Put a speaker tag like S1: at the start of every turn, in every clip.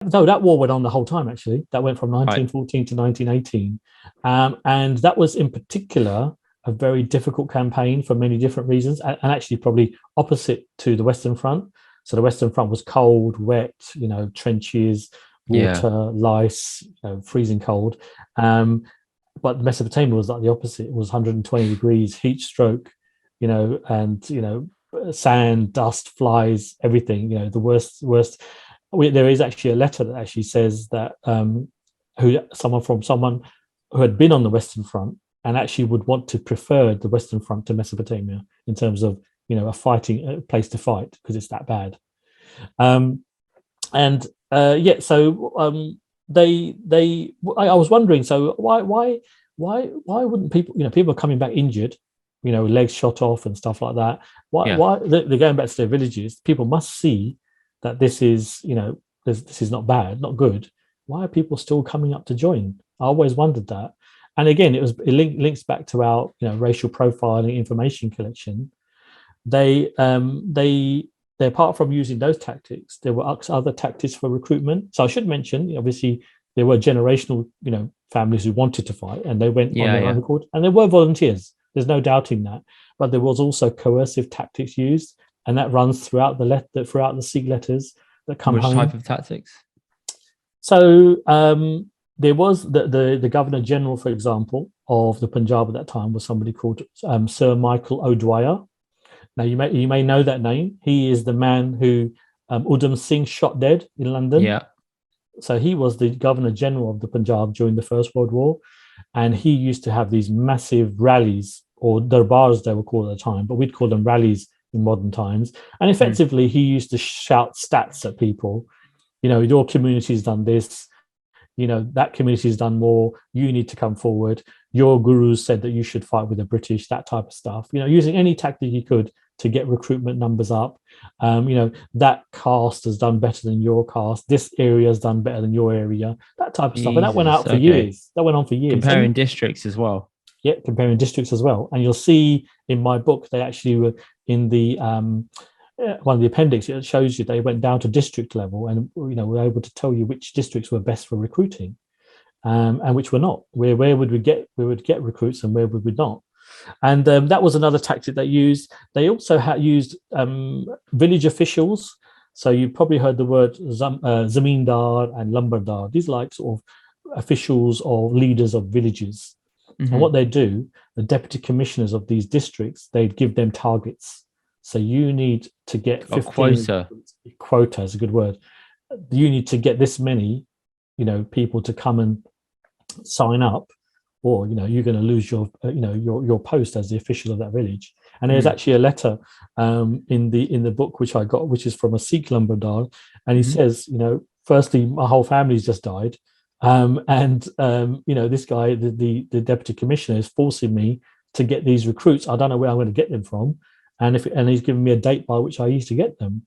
S1: No, that war went on the whole time, actually. That went from
S2: Right.
S1: 1914 to 1918. And that was in particular a very difficult campaign for many different reasons, and actually probably opposite to the Western Front. So the Western Front was cold, wet, trenches,
S2: Yeah.
S1: water, lice, freezing cold. But Mesopotamia was like the opposite. It was 120 degrees, heat stroke, and sand, dust, flies, everything. The worst. There is actually a letter that actually says that someone who had been on the Western Front and actually would want to prefer the Western Front to Mesopotamia in terms of a place to fight because it's that bad. Um, and yeah, so I was wondering, so why wouldn't people, people are coming back injured, legs shot off and stuff like that.
S2: Yeah.
S1: Why they're going back to their villages? People must see that this is, this is not bad, not good. Why are people still coming up to join? I always wondered that. And again, links back to our, racial profiling, information collection. They apart from using those tactics, there were other tactics for recruitment. So I should mention, obviously, there were generational, families who wanted to fight, and they went on
S2: Yeah.
S1: their own
S2: Yeah.
S1: accord, and there were volunteers. There's no doubting that, but there was also coercive tactics used, and that runs throughout the Sikh letters that come
S2: Which type
S1: home.
S2: of tactics?
S1: So there was the Governor General, for example, of the Punjab at that time was somebody called Sir Michael O'Dwyer. Now you may know that name. He is the man who Udham Singh shot dead in London.
S2: Yeah.
S1: So he was the Governor General of the Punjab during the First World War, and he used to have these massive rallies, or darbars they were called at the time, but we'd call them rallies in modern times. And
S2: Mm.
S1: effectively, he used to shout stats at people. Your community's done this. That community's done more. You need to come forward. Your gurus said that you should fight with the British, that type of stuff. Using any tactic he could to get recruitment numbers up. That caste has done better than your caste. This area has done better than your area. That type of stuff. And that went
S2: Jesus.
S1: out for
S2: Okay.
S1: years. That went on for years.
S2: Comparing
S1: And
S2: districts as well.
S1: yeah, comparing districts as well. And you'll see in my book, they actually were in the one of the appendix. It shows you they went down to district level, and were able to tell you which districts were best for recruiting, and which were not. Where would we get recruits, and where would we not? And that was another tactic they used. They also used village officials. So you probably heard the word zamindar and lumbardar. These like sort of officials or leaders of villages. And what
S2: Hmm.
S1: they do, the deputy commissioners of these districts, they'd give them targets. So you need to get
S2: A
S1: 15
S2: quota.
S1: quota is a good word. You need to get this many, people to come and sign up, or you're going to lose your post as the official of that village. And there's
S2: Mm.
S1: actually a letter in the book which I got, which is from a Sikh lumbardar, and he
S2: Hmm.
S1: says, firstly, my whole family's just died, and this guy, the deputy commissioner, is forcing me to get these recruits. I don't know where I'm going to get them from, and he's giving me a date by which I used to get them.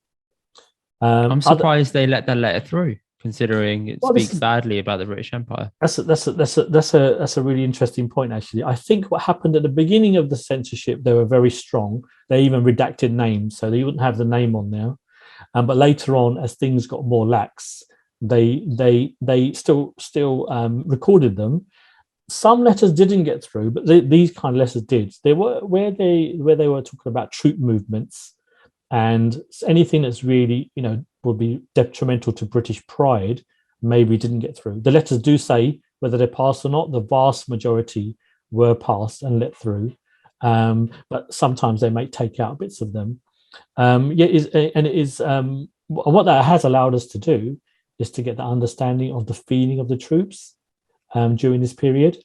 S2: I'm
S1: Other,
S2: surprised they let that letter through, considering it
S1: well, this
S2: speaks
S1: is
S2: badly about the British Empire.
S1: that's a really interesting point. Actually, I think what happened at the beginning of the censorship, they were very strong. They even redacted names, so they wouldn't have the name on there. But later on, as things got more lax, they still recorded them. Some letters didn't get through, but these kind of letters did. They were where they were talking about troop movements and anything that's really would be detrimental to British pride. Maybe didn't get through. The letters do say whether they passed or not. The vast majority were passed and let through, but sometimes they may take out bits of them. Yeah, and it is what that has allowed us to do is to get the understanding of the feeling of the troops during this period,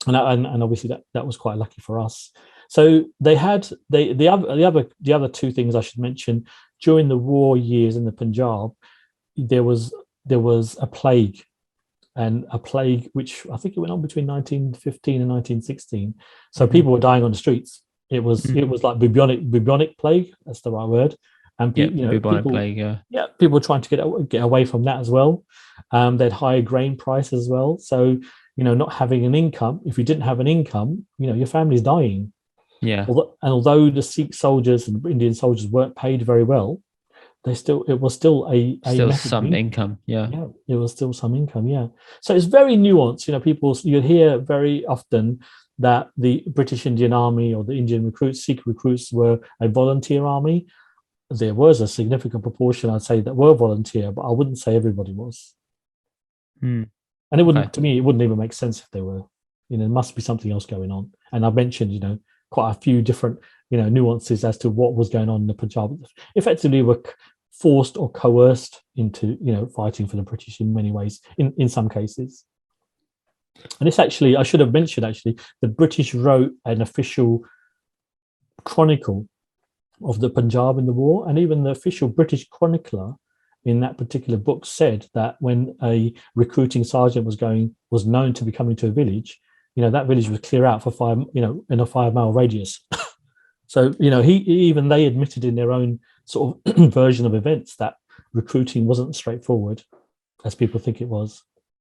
S1: and obviously that was quite lucky for us. So they had the other two things I should mention during the war years in the Punjab. There was a plague, and a plague which I think it went on between 1915 and 1916. So
S2: Hmm.
S1: people were dying on the streets. It was like bubonic plague. That's the right word. And
S2: Yep, bubonic
S1: people,
S2: plague.
S1: yeah, people were trying to get away from that as well. They had higher grain prices as well. So not having an income. If you didn't have an income, your family's dying.
S2: Yeah.
S1: And although the Sikh soldiers and Indian soldiers weren't paid very well, it was still a
S2: Still
S1: method of
S2: some income. Yeah.
S1: yeah, it was still some income. Yeah. So it's very nuanced. People, you hear very often that the British Indian Army or the Indian recruits, Sikh recruits, were a volunteer army. There was a significant proportion, I'd say, that were volunteer, but I wouldn't say everybody was.
S2: Hmm.
S1: And it wouldn't,
S2: Okay.
S1: to me, it wouldn't even make sense if they were. There must be something else going on. And I've mentioned, quite a few different, nuances as to what was going on in the Punjab. Effectively, were forced or coerced into, fighting for the British in many ways, in some cases. And it's actually, I should have mentioned, actually, the British wrote an official chronicle of the Punjab in the war, and even the official British chronicler in that particular book said that when a recruiting sergeant was known to be coming to a village, that village would clear out for in a 5 mile radius. So even they admitted in their own sort of version of events that recruiting wasn't straightforward as people think it was.